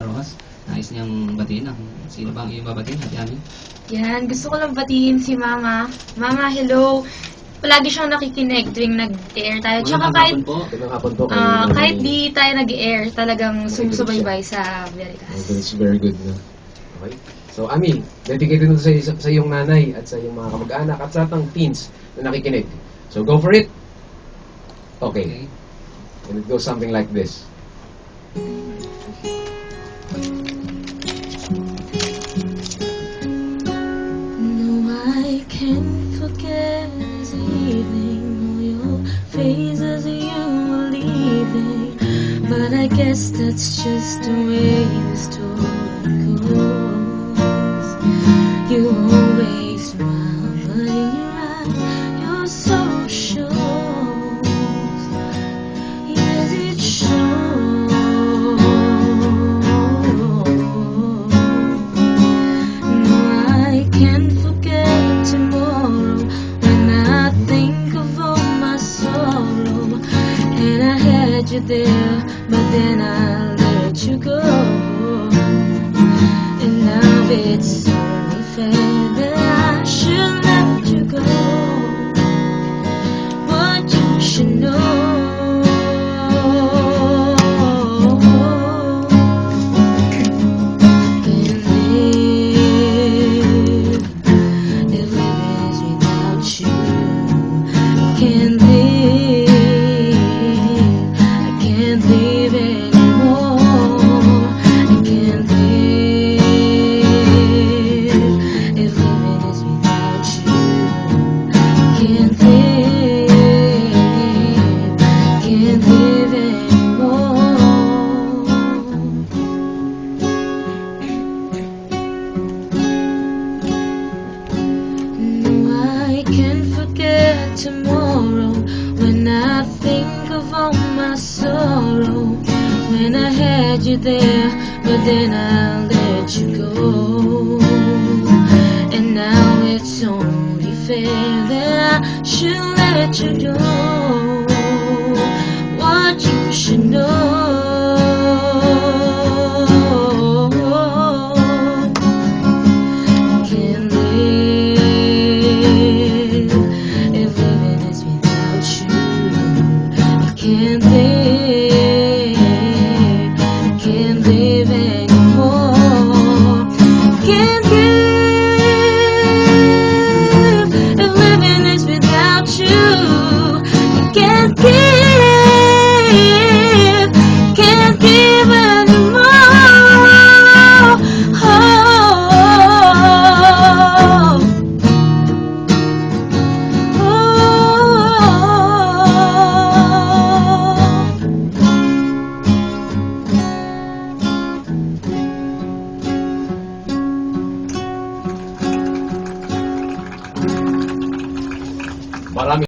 Rojas. Nais niyang batiin ang sino bang iyong babatiin, Ate Ami? Yan, gusto ko lang batiin si Mama. Mama, hello. Palagi siyang nakikinig tuwing nag-air tayo. Tsaka kahit, Magandang hapon po. kahit di tayo nag-air, talagang sumusubaybay sa Veritas. That's very good. No? Okay. So, Ami, dedicated ito sa iyong nanay at sa iyong mga kamag-anak at sa atang teens na nakikinig. So, go for it. Okay. And it goes something like this. No, I can't forget this evening, all your faces you were leaving. But I guess that's just the way the story goes. You always smile, but in your eyes you're so shows. Yes, it shows. No, I can't forget tomorrow when I think of all my sorrow. And I had you there, but then I let you go. And now it's only fair that I should let you go. But you should know. Can't live anymore. I can't live if living is without you. Can't live anymore. No, I can't forget tomorrow when I think of all my sorrow. When I had you there, but then I let you go. And now it's only fair that I should let you go. What you should know. Can't live if living is without you. I can't live anymore. Can't give if living is without you. I can't give anymore. Marami